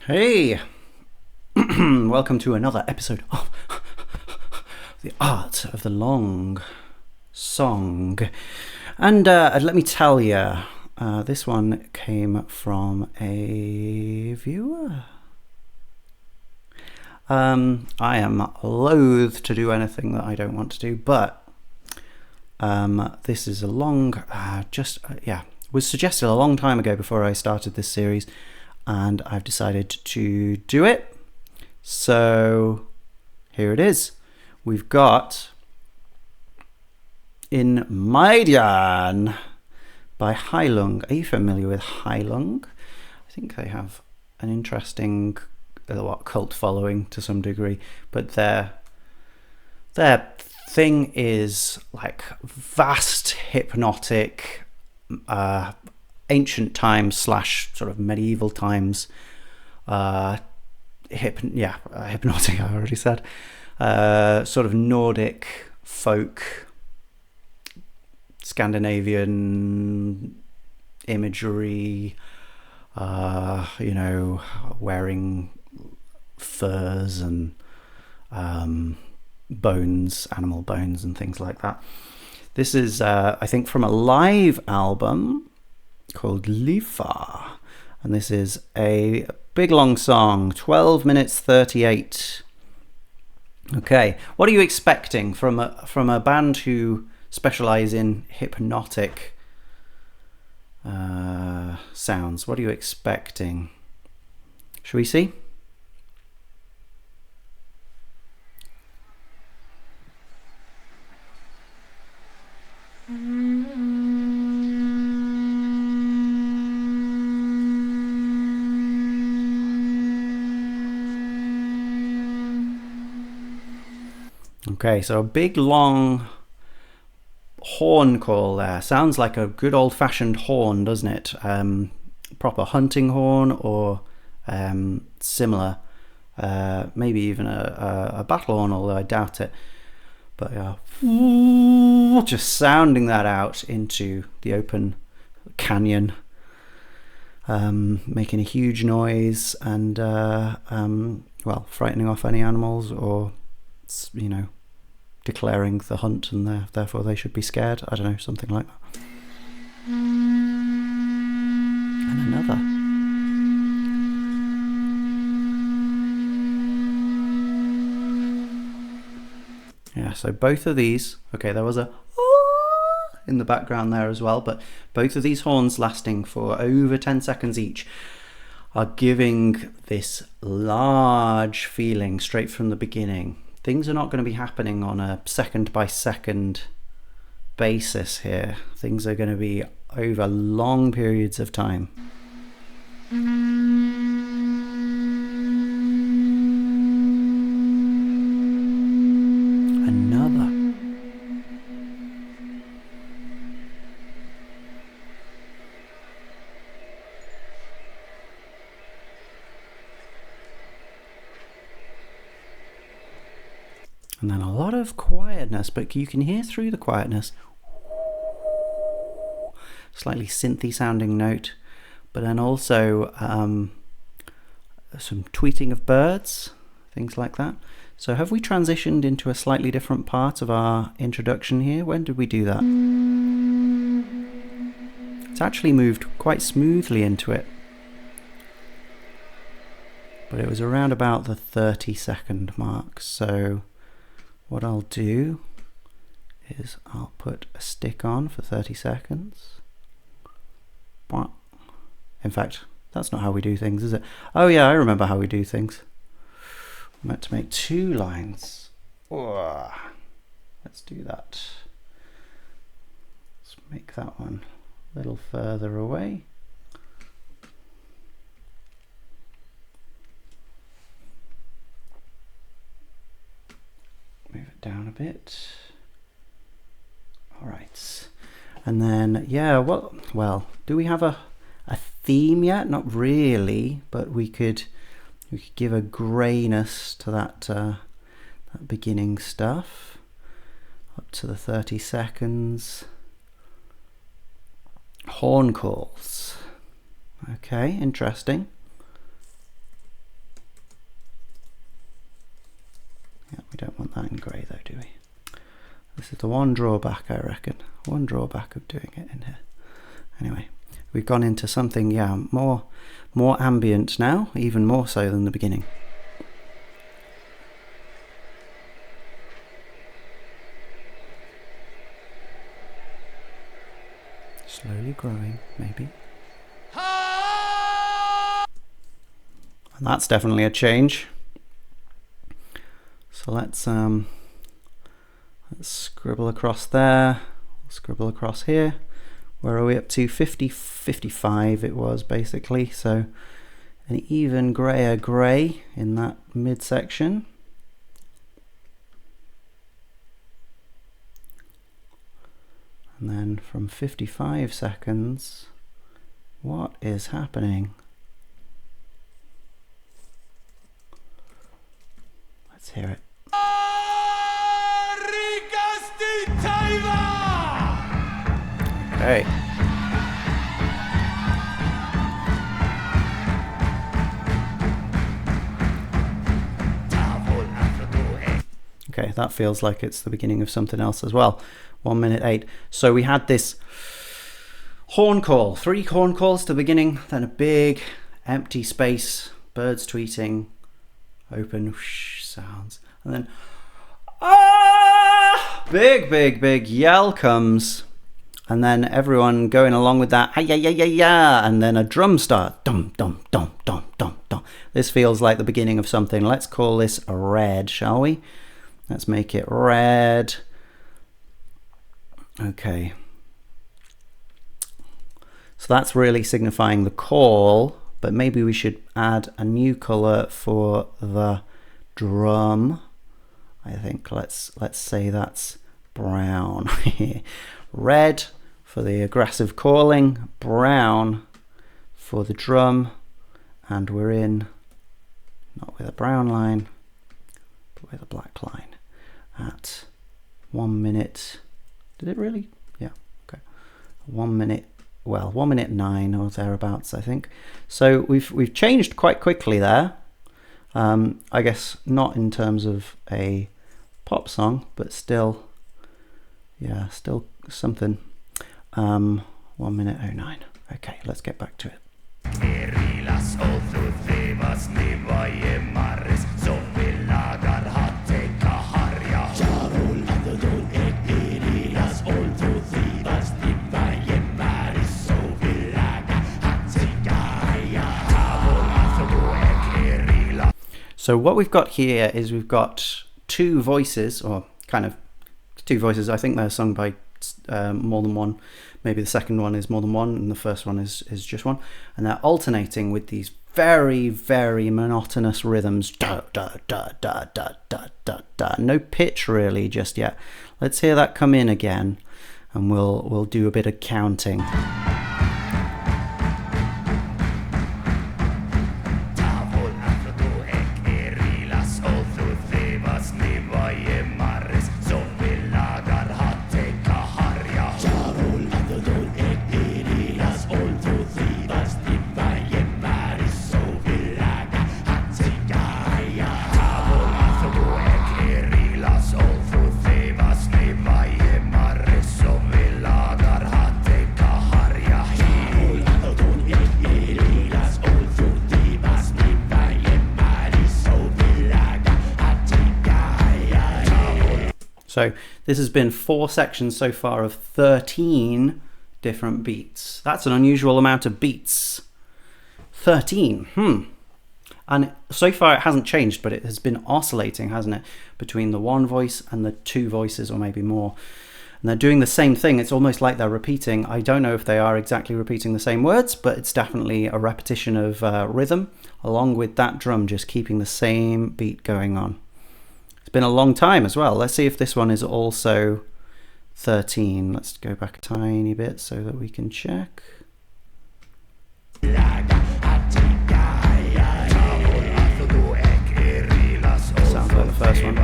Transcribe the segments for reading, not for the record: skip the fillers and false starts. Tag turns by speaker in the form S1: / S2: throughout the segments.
S1: Hey, welcome to another episode of The Art of the Long Song. And let me tell you, this one came from a viewer. I am loath to do anything that I don't want to do, but this is a long, was suggested a long time ago before I started this series, and I've decided to do it. So here it is. We've got In Maidjan by Heilung. Are you familiar with Heilung? I think they have an interesting cult following to some degree, but their thing is like vast hypnotic ancient times / sort of medieval times hypnotic, I already said, sort of Nordic folk Scandinavian imagery, wearing furs and bones, animal bones and things like that. This is I think from a live album called Lifa, and this is a big long song, 12 minutes 38. Okay, what are you expecting from a band who specialize in hypnotic sounds? What are you expecting? Shall we see? Okay, so a big long horn call there. Sounds like a good old-fashioned horn, doesn't it? Proper hunting horn or similar. Maybe even a battle horn, although I doubt it. But just sounding that out into the open canyon, making a huge noise and frightening off any animals, or declaring the hunt, and therefore they should be scared. I don't know, something like that. And another. Yeah, so both of these, okay, there was a in the background there as well, but both of these horns lasting for over 10 seconds each are giving this large feeling straight from the beginning. Things are not going to be happening on a second by second basis here. Things are going to be over long periods of time. Another. And then a lot of quietness, but you can hear through the quietness slightly synthy sounding note, but then also some tweeting of birds, things like that. So have we transitioned into a slightly different part of our introduction here? When did we do that? It's actually moved quite smoothly into it, but it was around about the 30-second mark. So what I'll do is I'll put a stick on for 30 seconds. In fact, that's not how we do things, is it? Oh yeah, I remember how we do things. I'm meant to make 2 lines. Oh, let's do that. Let's make that one a little further away. Move it down a bit. All right. And then, yeah, well, do we have a theme yet? Not really, but we could give a grayness to that beginning stuff up to the 30 seconds. Horn calls. Okay, interesting. This is the one drawback, I reckon. One drawback of doing it in here. Anyway, we've gone into something, yeah, more ambient now, even more so than the beginning. Slowly growing, maybe. And that's definitely a change. So let's scribble across there, scribble across here. Where are we up to? 55 it was basically. So an even grayer grey in that midsection. And then from 55 seconds, what is happening? Let's hear it. Okay. Okay, that feels like it's the beginning of something else as well. 1 minute 8. So we had this horn call, 3 horn calls to the beginning, then a big empty space, birds tweeting, open whoosh sounds, and then big yell comes, and then everyone going along with that, yeah, and then a drum start, dum dum dum dum dum dum. This feels like the beginning of something. Let's call this red, shall we? Let's make it red. Okay. So that's really signifying the call, but maybe we should add a new color for the drum. I think let's say that's brown. Red for the aggressive calling, brown for the drum, and we're in not with a brown line, but with a black line at 1 minute. Did it really? Yeah, okay. 1 minute, well, 1 minute 9 or thereabouts, I think. So we've changed quite quickly there. I guess not in terms of a pop song, but still, yeah, still something. 1 minute 09. Okay, let's get back to it. So what we've got here is we've got 2 voices, or kind of 2 voices. I think they're sung by more than one. Maybe the second one is more than one and the first one is just one. And they're alternating with these very, very monotonous rhythms. Da, da, da, da, da, da, da, da. No pitch really just yet. Let's hear that come in again and we'll do a bit of counting. So this has been 4 sections so far of 13 different beats. That's an unusual amount of beats. 13, And so far it hasn't changed, but it has been oscillating, hasn't it? Between the one voice and the 2 voices, or maybe more. And they're doing the same thing. It's almost like they're repeating. I don't know if they are exactly repeating the same words, but it's definitely a repetition of rhythm, along with that drum just keeping the same beat going on. It's been a long time as well. Let's see if this one is also 13. Let's go back a tiny bit so that we can check. Sounds like the first one.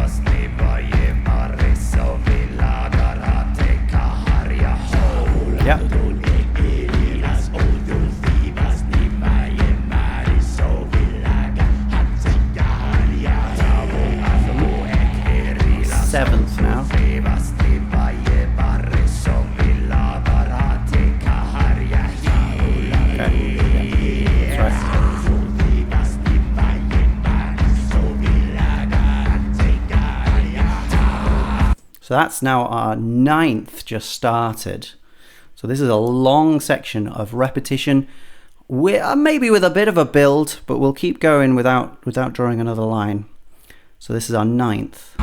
S1: Yeah. Seventh now. So that's now our 9th just started. So this is a long section of repetition, maybe with a bit of a build, but we'll keep going without drawing another line. So this is our 9th.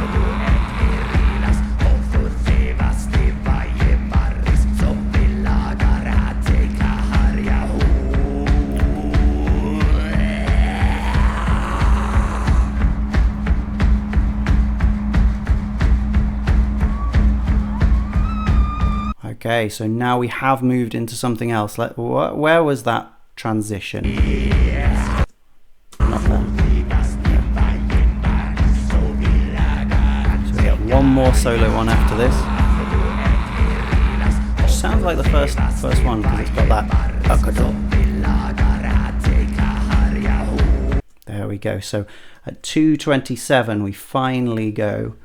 S1: Okay, so now we have moved into something else. Where was that transition? Not there. Yeah. So we get one more solo one after this. Which sounds like the first one because it's got that. There we go. So at 2:27 we finally go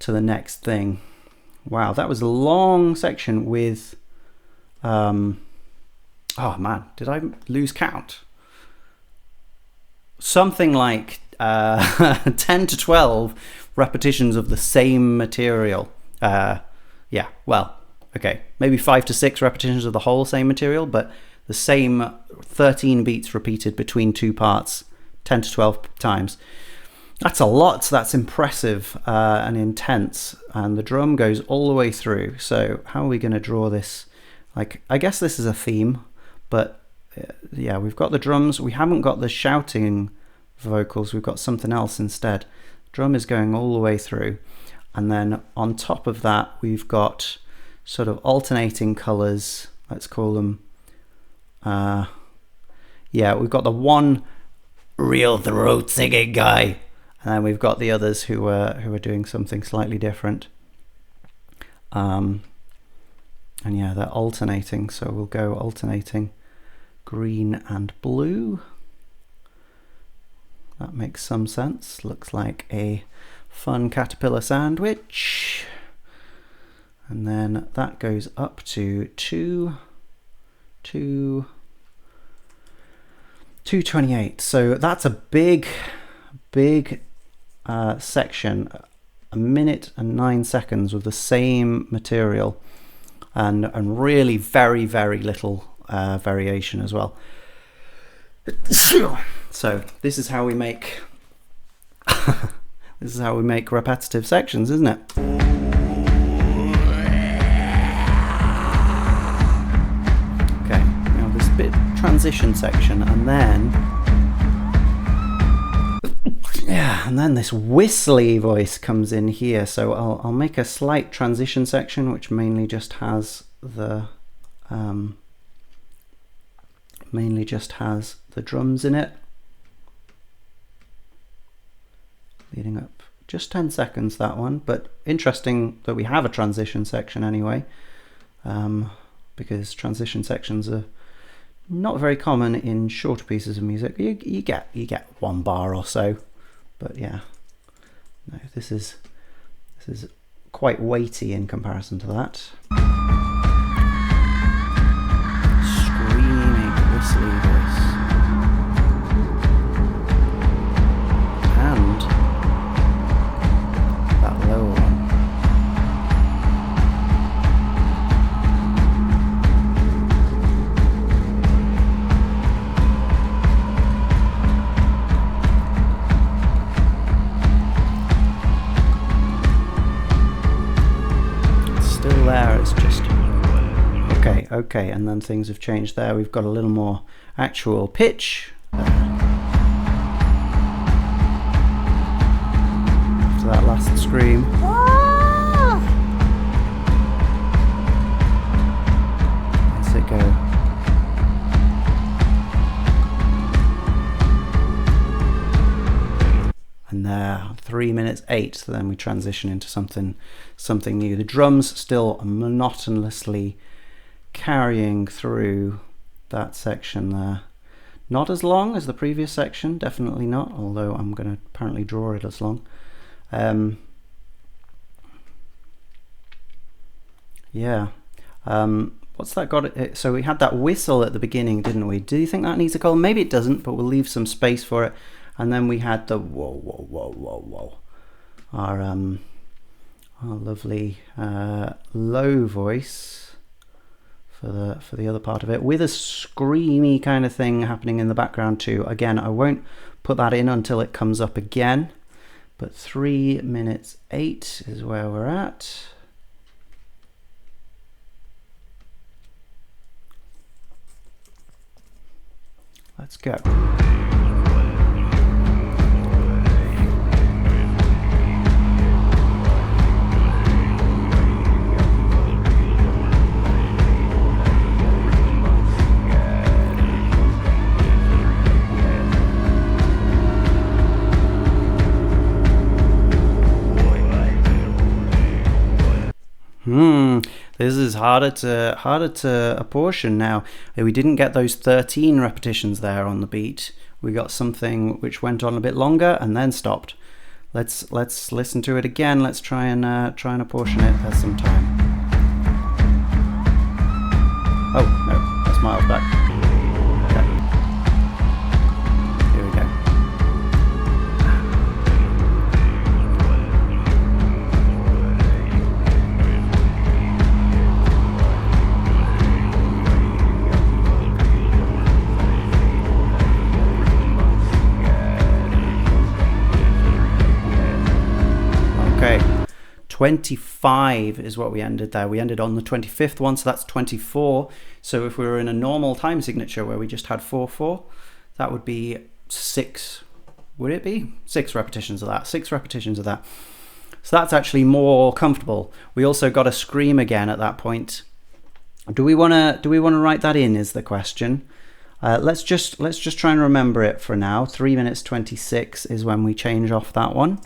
S1: to the next thing. Wow, that was a long section with, oh man, did I lose count? Something like 10 to 12 repetitions of the same material. Yeah, well, okay, maybe 5 to 6 repetitions of the whole same material, but the same 13 beats repeated between 2 parts, 10 to 12 times. That's a lot. That's impressive and intense, and the drum goes all the way through. So how are we going to draw this? Like, I guess this is a theme, but yeah, we've got the drums. We haven't got the shouting vocals. We've got something else instead. Drum is going all the way through, and then on top of that, we've got sort of alternating colors. Let's call them. Yeah, we've got the one real throat singing guy. And then we've got the others who are doing something slightly different. And yeah, they're alternating. So we'll go alternating green and blue. That makes some sense. Looks like a fun caterpillar sandwich. And then that goes up to 2:28. So that's a big section, 1 minute and 9 seconds with the same material, and really very little variation as well. So this is how we make this is how we make repetitive sections, isn't it? Okay, now this bit transition section, and then this whistly voice comes in here. So I'll make a slight transition section, which mainly just has the drums in it, leading up just 10 seconds, that one. But interesting that we have a transition section anyway, because transition sections are not very common in shorter pieces of music. You get 1 bar or so. But yeah, no, this is quite weighty in comparison to that. Screaming, whistly voice. And that lower one. There, it's just okay, and then things have changed there. We've got a little more actual pitch after that last scream. Let's it go. And there, 3 minutes 8. So then we transition into something new. The drums still monotonously carrying through that section there. Not as long as the previous section, definitely not, although I'm going to apparently draw it as long. Yeah. What's that got? So we had that whistle at the beginning, didn't we? Do you think that needs a color? Maybe it doesn't, but we'll leave some space for it. And then we had the whoa, whoa, whoa, whoa, whoa. our lovely low voice for the other part of it, with a screamy kind of thing happening in the background too. Again, I won't put that in until it comes up again, but 3 minutes 8 is where we're at. Let's go. This is harder to apportion now. We didn't get those 13 repetitions there on the beat. We got something which went on a bit longer and then stopped. Let's listen to it again. Let's try and apportion it at some time. Oh no, that's miles back. Okay. Here we go. Okay, 25 is what we ended there. We ended on the 25th one, so that's 24. So if we were in a normal time signature where we just had 4/4, that would be 6. Would it be 6 repetitions of that? 6 repetitions of that. So that's actually more comfortable. We also got a scream again at that point. Do we want to write that in? Is the question. Let's just try and remember it for now. 3 minutes 26 is when we change off that one.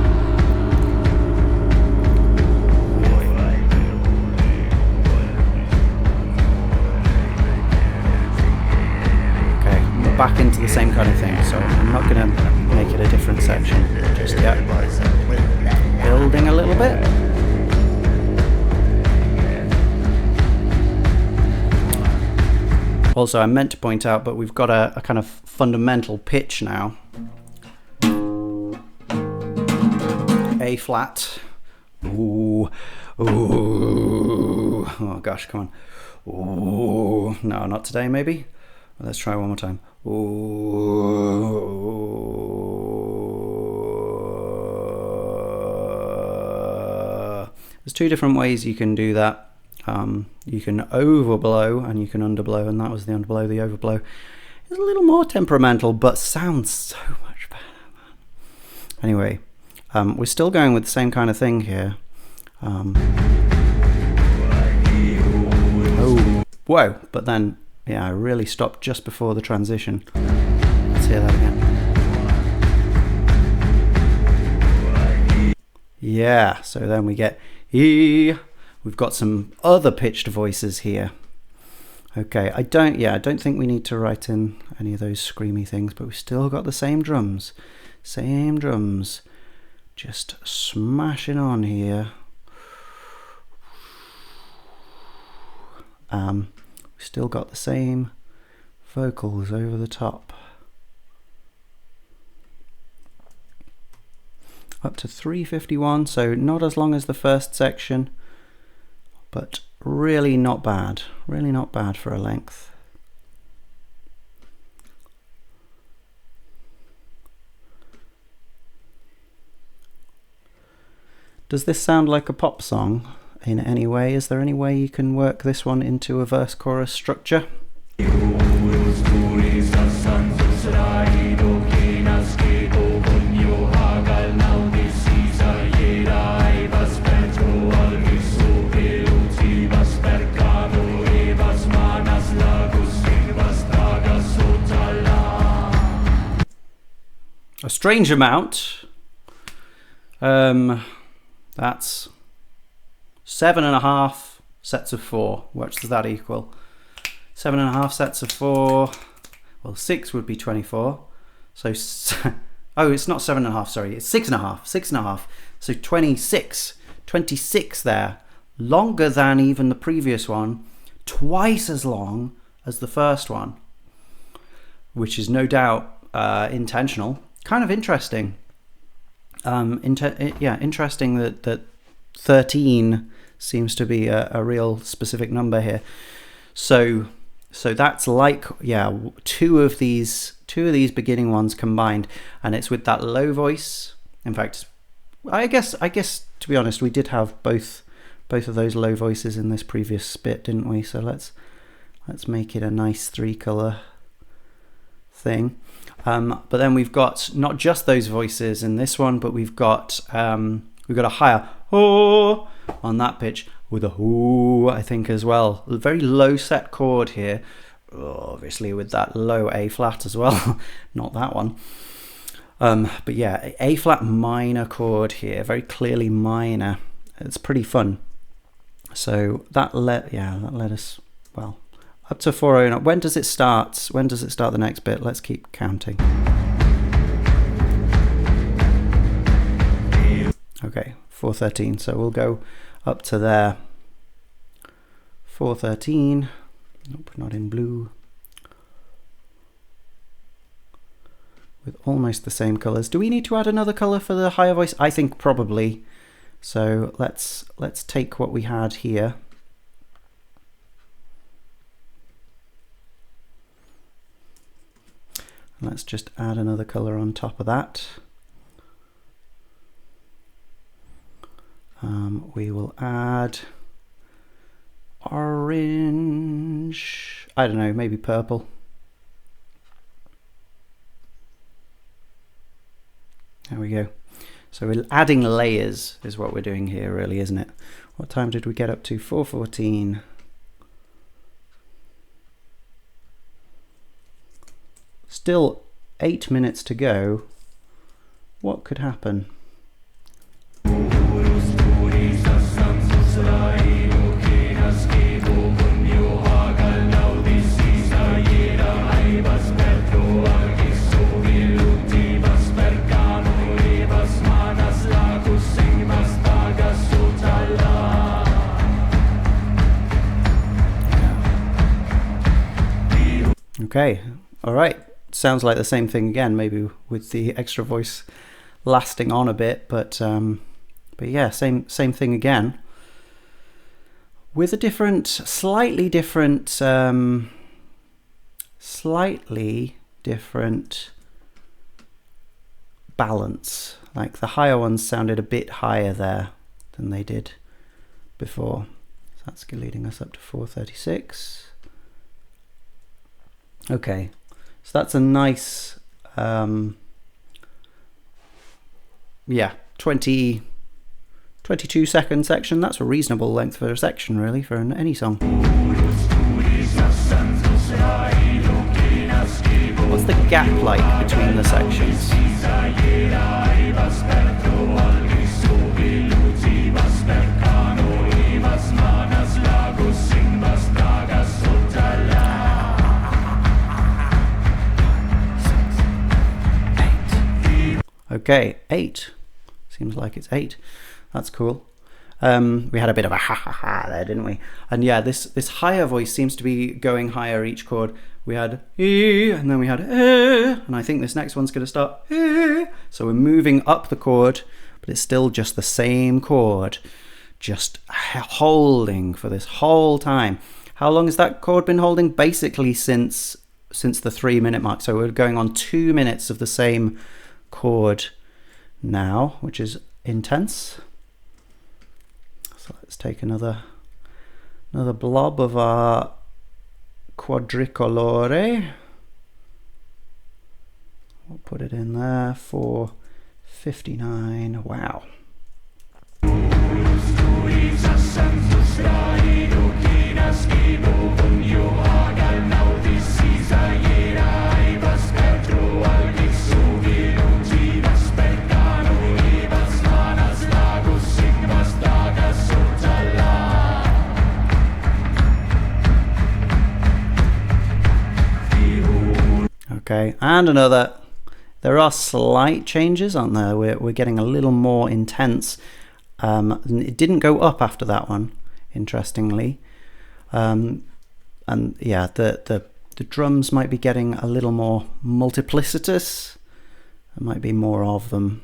S1: Back into the same kind of thing, so I'm not going to make it a different section just yet. Building a little bit. Also, I meant to point out, but we've got a kind of fundamental pitch now. A flat. Ooh. Ooh. Oh gosh, come on. Ooh. No, not today, maybe. Let's try one more time. There's 2 different ways you can do that. You can overblow and you can underblow, and that was the underblow. The overblow is a little more temperamental, but sounds so much better, man. Anyway, we're still going with the same kind of thing here. Oh, whoa! But then. Yeah, I really stopped just before the transition. Let's hear that again. Yeah, so then we get E. We've got some other pitched voices here. Okay, I don't think we need to write in any of those screamy things, but we've still got the same drums. Same drums. Just smashing on here. Still got the same vocals over the top. Up to 3:51, so not as long as the first section, but really not bad. Really not bad for a length. Does this sound like a pop song? In any way? Is there any way you can work this one into a verse chorus structure? A strange amount. That's 7.5 sets of 4. What does that equal? 7.5 sets of 4. Well, 6 would be 24. So, oh, it's not 7.5. Sorry, it's 6.5. 6.5. So 26. 26 there. Longer than even the previous one. Twice as long as the first one, which is no doubt intentional. Kind of interesting. Yeah, interesting that 13 seems to be a real specific number here. So that's like, yeah, two of these beginning ones combined, and it's with that low voice. In fact, I guess to be honest, we did have both of those low voices in this previous bit, didn't we? So let's make it a nice 3-color thing. But then we've got not just those voices in this one, but we've got a higher oh on that pitch with a oh, I think, as well. A very low set chord here, obviously with that low A flat as well. Not that one. But yeah, A flat minor chord here, very clearly minor. It's pretty fun. So that led us, well, up to 409. When does it start? When does it start the next bit? Let's keep counting. Okay, 413. So we'll go up to there. 413. Nope, not in blue. With almost the same colors. Do we need to add another color for the higher voice? I think probably. So let's take what we had here. And let's just add another color on top of that. We will add orange, I don't know, maybe purple. There we go. So we're adding layers is what we're doing here, really, isn't it? What time did we get up to? 4:14. Still 8 minutes to go. What could happen? Okay, all right. Sounds like the same thing again, maybe with the extra voice lasting on a bit, but yeah, same thing again, with a different, slightly different balance. Like the higher ones sounded a bit higher there than they did before. So that's leading us up to 436. Okay, so that's a nice, yeah, 22 second section. That's a reasonable length for a section, really, for any song. What's the gap like between the sections? Okay, 8. Seems like it's 8. That's cool. We had a bit of a ha ha ha there, didn't we? And yeah, this higher voice seems to be going higher each chord. We had E, and then we had and I think this next one's going to start E. So we're moving up the chord, but it's still just the same chord, just holding for this whole time. How long has that chord been holding? Basically since the 3-minute mark. So we're going on 2 minutes of the same chord now, which is intense. So let's take another blob of our quadricolore. We'll put it in there for 59. Wow. Okay, and another. There are slight changes, aren't there? We're getting a little more intense. It didn't go up after that one, interestingly. And yeah, the drums might be getting a little more multiplicitous. There might be more of them.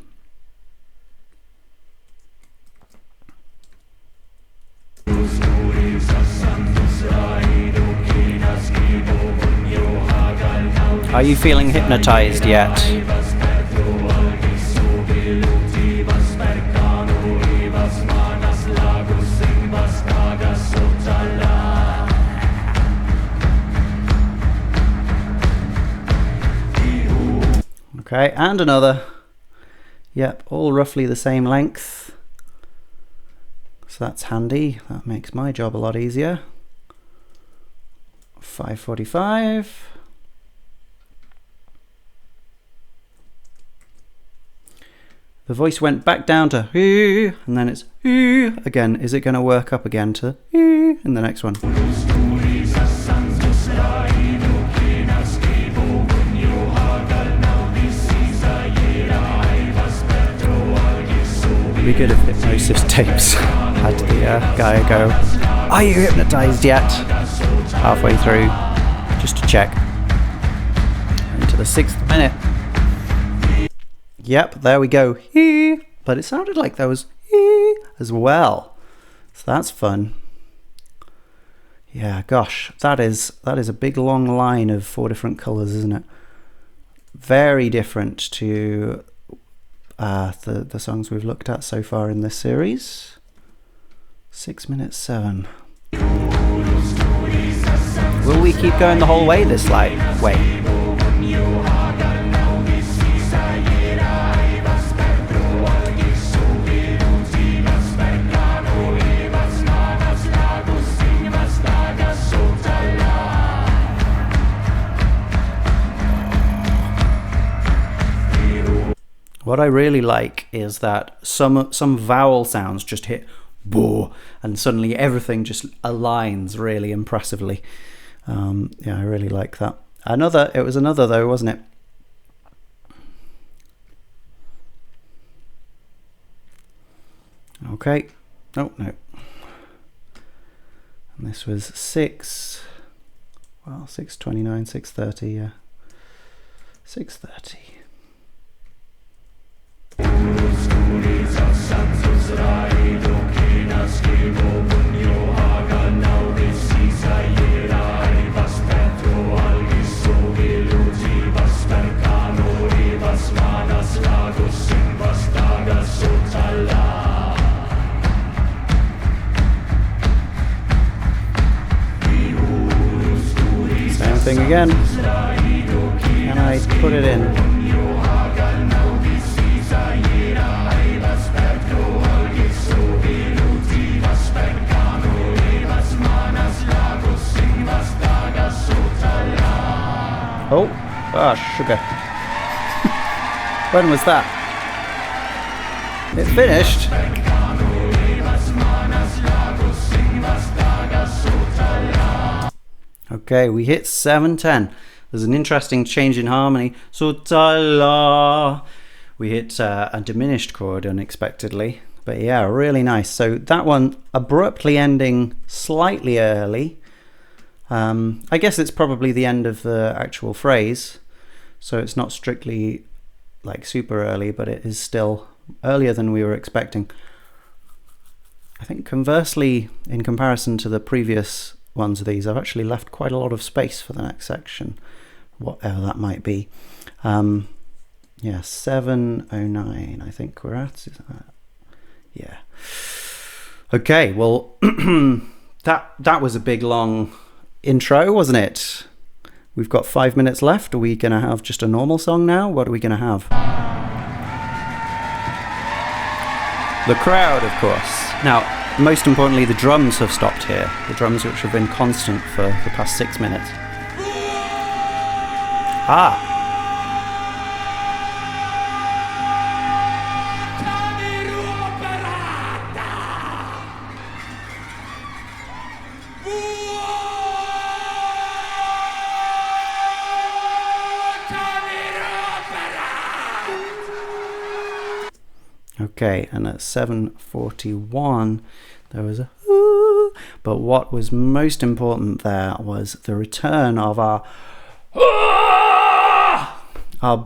S1: Are you feeling hypnotized yet? Okay, and another. Yep, all roughly the same length. So that's handy. That makes my job a lot easier. 545. The voice went back down to hoo, and then it's hoo again. Is it going to work up again to hoo in the next one? It'd be good if Hypnosis Tapes had the guy go, "Are you hypnotized yet?" halfway through, just to check. Into the 6th minute. Yep, there we go. But it sounded like there was as well. So that's fun. Yeah, gosh, that is a big long line of 4 different colours, isn't it? Very different to the songs we've looked at so far in this series. 6 minutes 7. Will we keep going the whole way this way? What I really like is that some vowel sounds just hit bo, and suddenly everything just aligns really impressively. Yeah, I really like that. It was another though, wasn't it? Okay. Oh, no. And this was 6:29, 6:30, yeah. 6:30. Same thing again. Can I put it in? Oh, sugar. When was that? It finished? Okay, we hit 7:10. There's an interesting change in harmony. So-ta-la. We hit a diminished chord unexpectedly. But yeah, really nice. So that one abruptly ending slightly early. I guess it's probably the end of the actual phrase, so it's not strictly like super early, but it is still earlier than we were expecting. I think conversely, in comparison to the previous ones of these, I've actually left quite a lot of space for the next section, whatever that might be. Yeah, 7:09 I think we're at. Is that? Yeah. Okay, well, that was a big long intro, wasn't it? We've got 5 minutes left. Are we going to have just a normal song now? What are we going to have? The crowd, of course. Now, most importantly, the drums have stopped here. The drums which have been constant for the past 6 minutes. Ah! Okay, and at 7:41 there was a ooh, but what was most important there was the return of our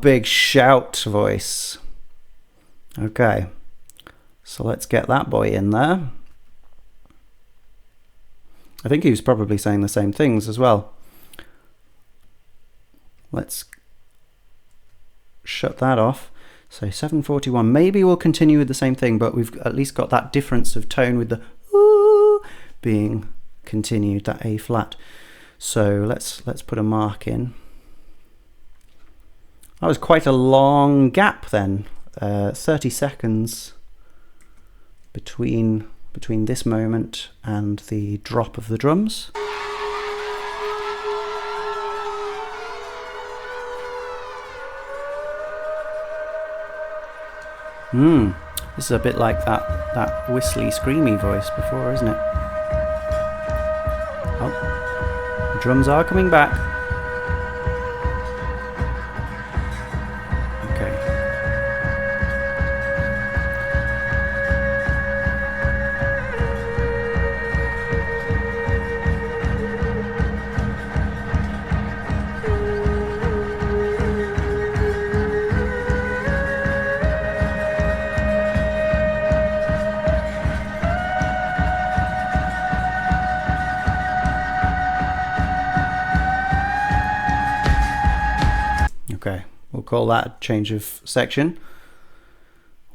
S1: big shout voice. Okay, so let's get that boy in there. I think he was probably saying the same things as well. Let's shut that off. So 7:41. Maybe we'll continue with the same thing, but we've at least got that difference of tone with the ooh being continued, that A flat. So let's put a mark in. That was quite a long gap then, 30 seconds between this moment and the drop of the drums. This is a bit like that whistly, screamy voice before, isn't it? Oh, the drums are coming back. Okay. Okay, we'll call that a change of section.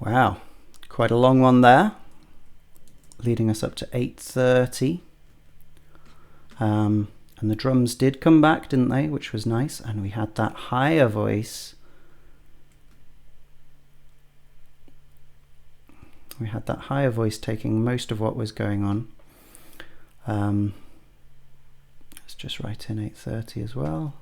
S1: Wow, quite a long one there, leading us up to 8:30. And the drums did come back, didn't they? Which was nice, and we had that higher voice. We had that higher voice taking most of what was going on. Let's just write in 8:30 as well.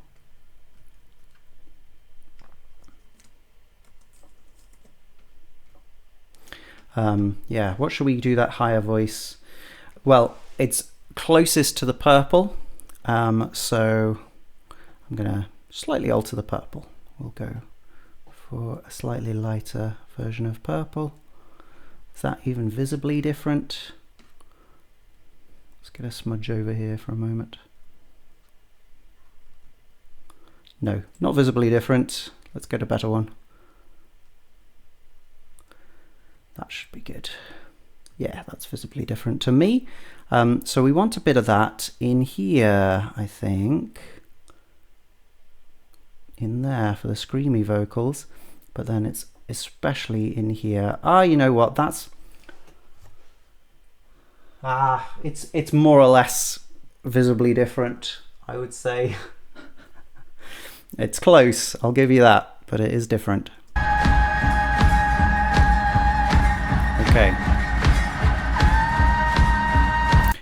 S1: Yeah, what should we do that higher voice? Well, it's closest to the purple, so I'm gonna slightly alter the purple. We'll go for a slightly lighter version of purple. Is that even visibly different? Let's get a smudge over here for a moment. No, not visibly different. Let's get a better one. That should be good. Yeah, that's visibly different to me. So we want a bit of that in here, I think. In there for the screamy vocals, but then it's especially in here. You know what? It's more or less visibly different, I would say. It's close, I'll give you that, but it is different. Okay.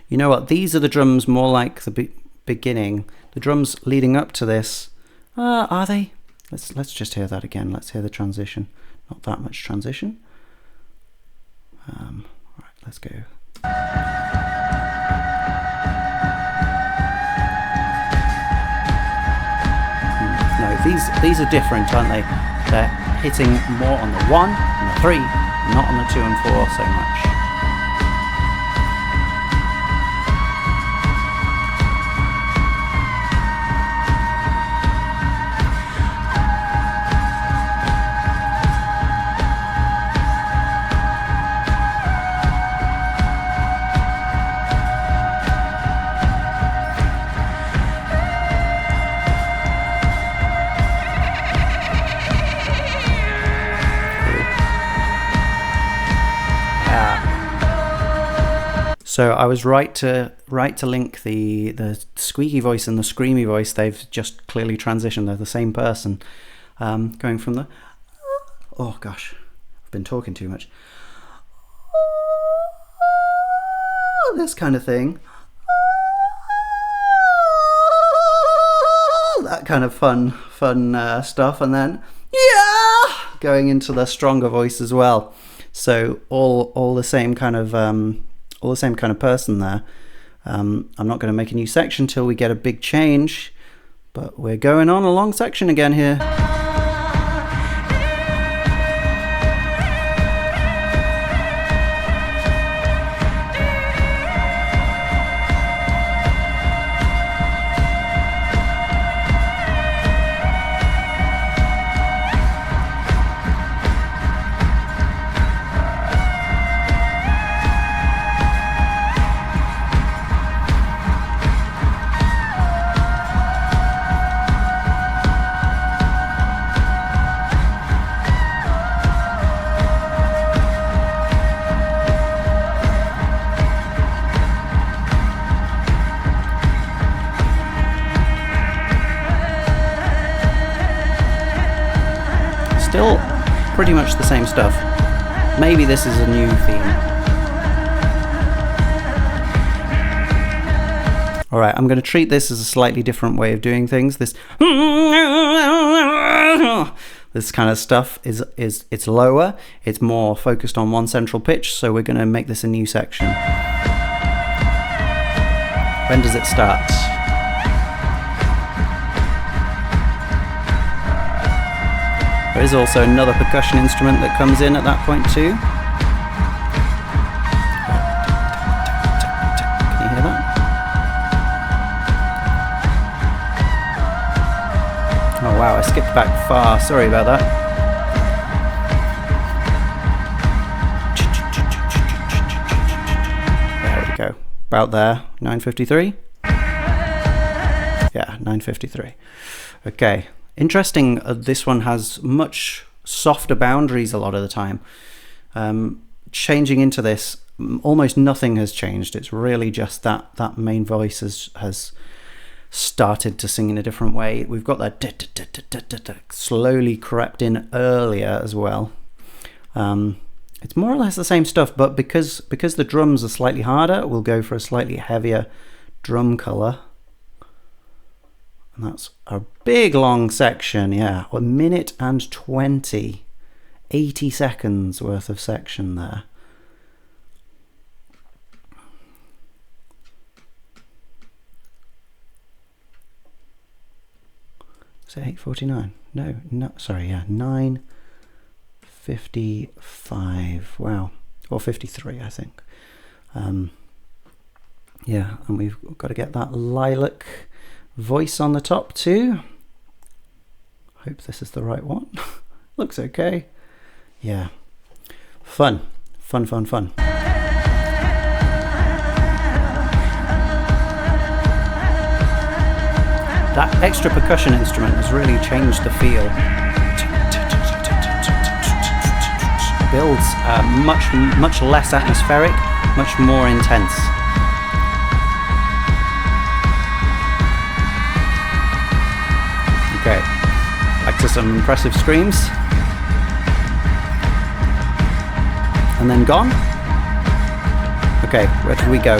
S1: You know what? These are the drums more like the beginning. The drums leading up to this. Are they? Let's just hear that again. Let's hear the transition. Not that much transition. Right, let's go. No, these are different, aren't they? They're hitting more on the 1 and the 3. Not on the 2 and 4 so much. So I was right to link the squeaky voice and the screamy voice. They've just clearly transitioned. They're the same person. Going from the oh gosh, I've been talking too much. This kind of thing. That kind of fun stuff, and then yeah, going into the stronger voice as well. So all the same kind of person there. I'm not going to make a new section till we get a big change, but we're going on a long section again here. Still pretty much the same stuff. Maybe this is a new theme. Alright, I'm going to treat this as a slightly different way of doing things. This kind of stuff it's lower, it's more focused on one central pitch, so we're going to make this a new section. When does it start? There is also another percussion instrument that comes in at that point too. Can you hear that? Oh wow, I skipped back far, sorry about that. There we go, about there, 9:53. Yeah, 9:53. Okay, interesting, this one has much softer boundaries a lot of the time. Changing into this, almost nothing has changed. It's really just that main voice has started to sing in a different way. We've got that slowly crept in earlier as well. It's more or less the same stuff, but because the drums are slightly harder, we'll go for a slightly heavier drum color. And that's a big long section, yeah, 1:20, 80 seconds worth of section there. Is it 8:49? No, sorry, yeah, 9:55. Wow, or 53, I think. Yeah, and we've got to get that lilac voice on the top too. Hope this is the right one. Looks okay. Yeah, fun. That extra percussion instrument has really changed the feel. Builds much less atmospheric, much more intense. Okay, back to some impressive screams. And then gone. Okay, where did we go?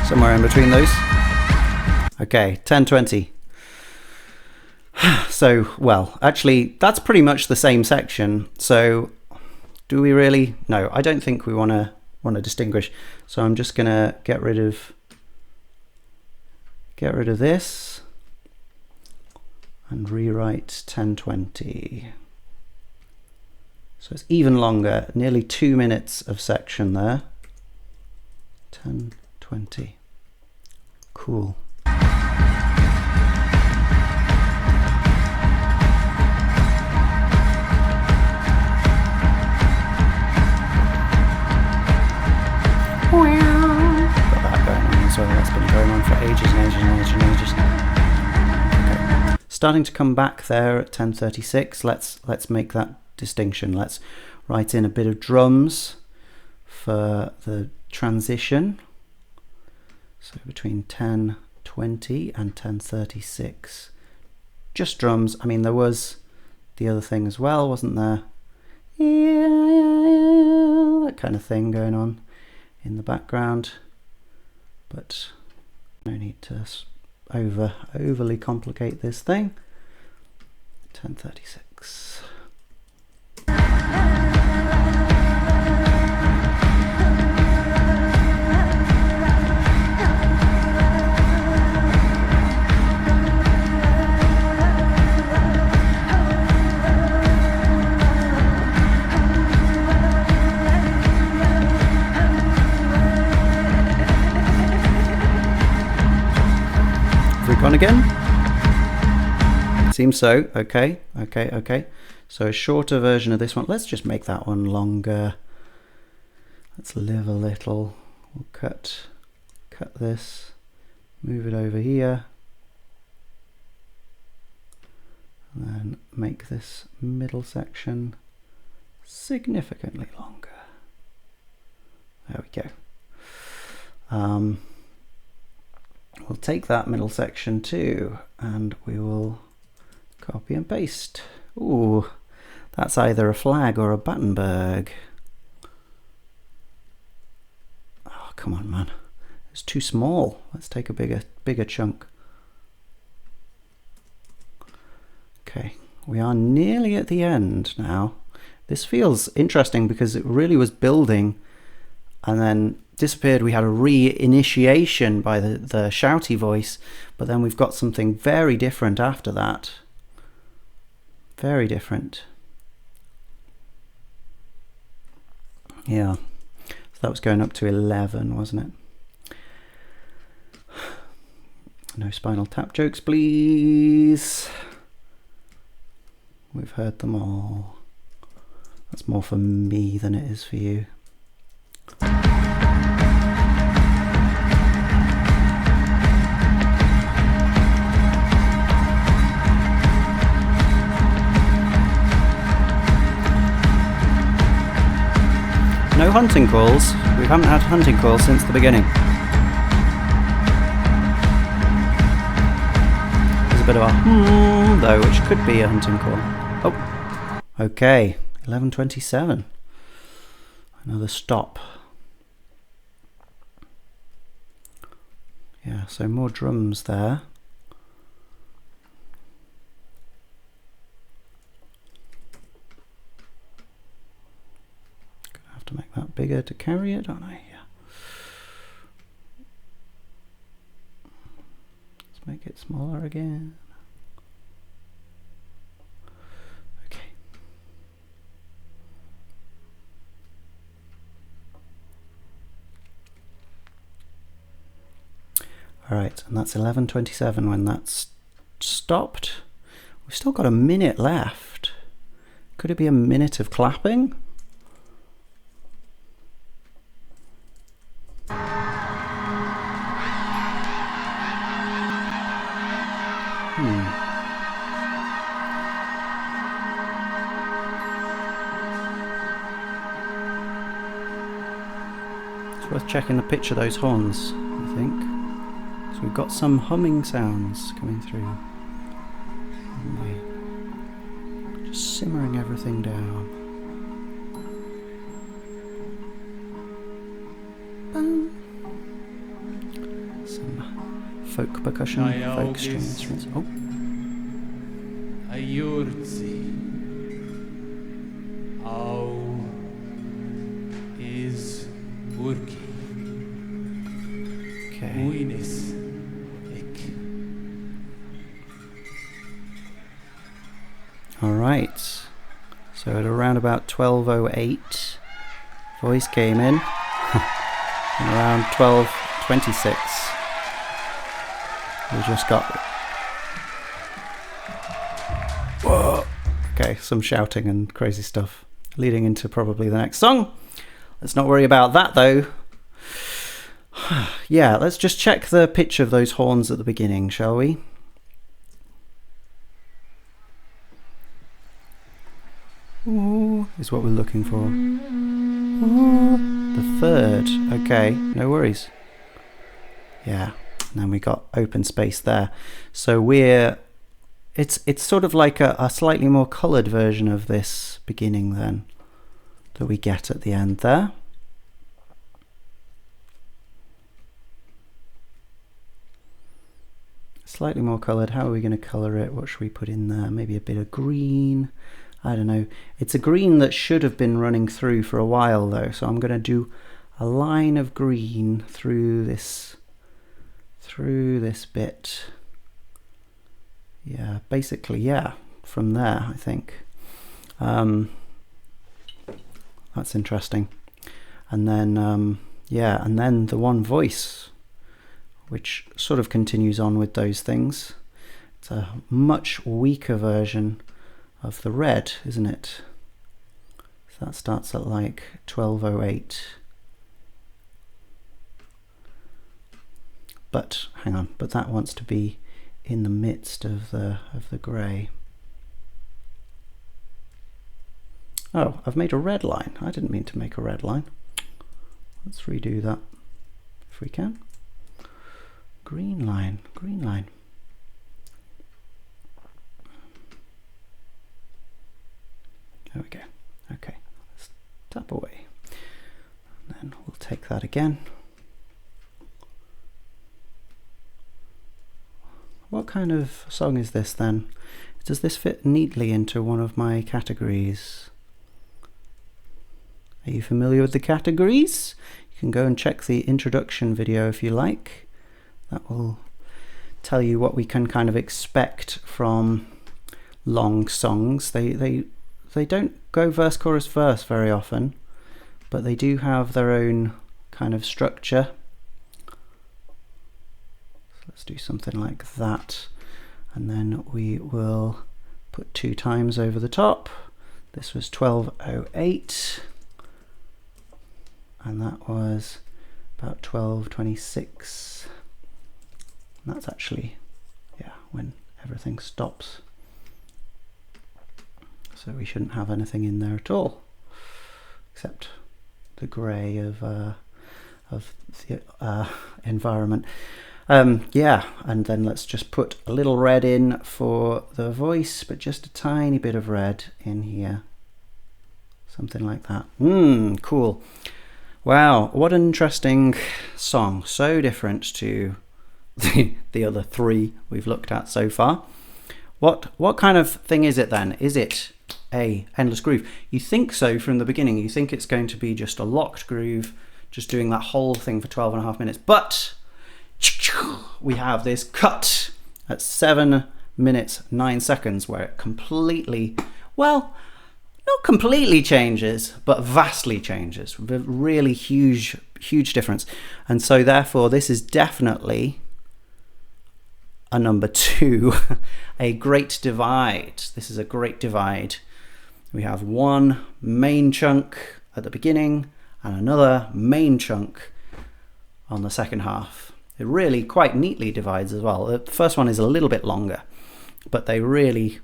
S1: Somewhere in between those. Okay, 10:20. So, well, actually, that's pretty much the same section. So, do we really? No, I don't think we want to distinguish. So I'm just gonna get rid of this and rewrite 10:20. So it's even longer, nearly 2 minutes of section there. 10:20. Cool. So that's been going on for ages and ages and ages and ages. Okay. Starting to come back there at 10:36. Let's make that distinction. Let's write in a bit of drums for the transition. So between 10:20 and 10:36. Just drums. I mean, there was the other thing as well, wasn't there? Yeah, that kind of thing going on in the background. But no need to overly complicate this thing. 10:36. Gone again? Seems so. Okay. So a shorter version of this one. Let's just make that one longer. Let's live a little. We'll cut this, move it over here, and then make this middle section significantly longer. There we go. We'll take that middle section too, and we will Copy and paste. Ooh, that's either a flag or a Battenberg. Oh, come on, man. It's too small. Let's take a bigger chunk. Okay, we are nearly at the end now. This feels interesting because it really was building and then disappeared. We had a reinitiation by the shouty voice, but then we've got something very different after that. Very different. Yeah, so that was going up to 11, wasn't it? No Spinal Tap jokes, please. We've heard them all. That's more for me than it is for you. No hunting calls. We haven't had hunting calls since the beginning. There's a bit of a though, which could be a hunting call. Oh, okay. 11:27. Another stop. Yeah, so more drums there. Gonna have to make that bigger to carry it, aren't I? Yeah. Let's make it smaller again. Alright, and that's 11:27 when that's stopped. We've still got a minute left. Could it be a minute of clapping? It's worth checking the pitch of those horns, I think. So we've got some humming sounds coming through. Just simmering everything down. Some folk percussion, folk string instruments. Oh.
S2: How is working?
S1: Okay. Alright, so at around about 12:08, voice came in, and around 12:26, we just got, whoa, okay, some shouting and crazy stuff, leading into probably the next song. Let's not worry about that though. Yeah, let's just check the pitch of those horns at the beginning, shall we? Ooh, is what we're looking for. Ooh, the third. Okay, no worries. Yeah, and then we got open space there. So it's sort of like a slightly more coloured version of this beginning then that we get at the end there. Slightly more coloured. How are we going to colour it? What should we put in there? Maybe a bit of green. I don't know. It's a green that should have been running through for a while though, so I'm going to do a line of green through this bit. Yeah, basically, yeah, from there I think. That's interesting. And then yeah, and then the one voice, which sort of continues on with those things. It's a much weaker version of the red, isn't it? So that starts at like 12:08. But hang on, but that wants to be in the midst of the grey. Oh, I've made a red line. I didn't mean to make a red line. Let's redo that if we can. Green line, green line. There we go. Okay, let's tap away. And then we'll take that again. What kind of song is this then? Does this fit neatly into one of my categories? Are you familiar with the categories? You can go and check the introduction video if you like. That will tell you what we can kind of expect from long songs. They don't go verse, chorus, verse very often, but they do have their own kind of structure. So let's do something like that, and then we will put 2 times over the top. This was 12:08, and that was about 12:26. And that's actually, yeah, when everything stops. So we shouldn't have anything in there at all, except the grey of the environment. Yeah, and then let's just put a little red in for the voice, but just a tiny bit of red in here. Something like that. Cool. Wow, what an interesting song. So different to the other 3 we've looked at so far. What kind of thing is it then? Is it a endless groove? You think so from the beginning. You think it's going to be just a locked groove, just doing that whole thing for 12.5 minutes. But we have this cut at 7 minutes 9 seconds where it completely, well, not completely changes, but vastly changes. Really huge difference. And so therefore this is definitely a number 2, a great divide. This is a great divide. We have one main chunk at the beginning and another main chunk on the second half. It really quite neatly divides as well. The first one is a little bit longer, but they're very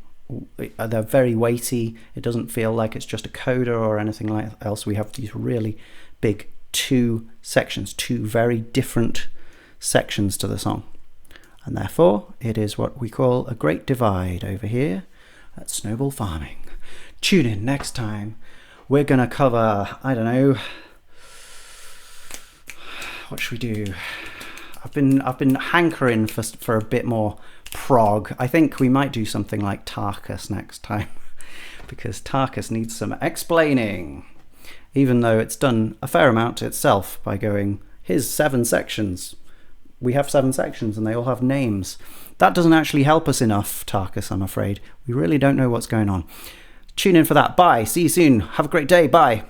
S1: weighty. It doesn't feel like it's just a coda or anything like else. We have these really big 2 sections, 2 very different sections to the song. And therefore, it is what we call a great divide over here at Snowball Farming. Tune in next time. We're going to cover, I don't know, what should we do? I've been hankering for a bit more prog. I think we might do something like Tarkus next time, because Tarkus needs some explaining, even though it's done a fair amount itself by going, here's 7 sections. We have 7 sections and they all have names. That doesn't actually help us enough, Tarkus, I'm afraid. We really don't know what's going on. Tune in for that. Bye. See you soon. Have a great day. Bye.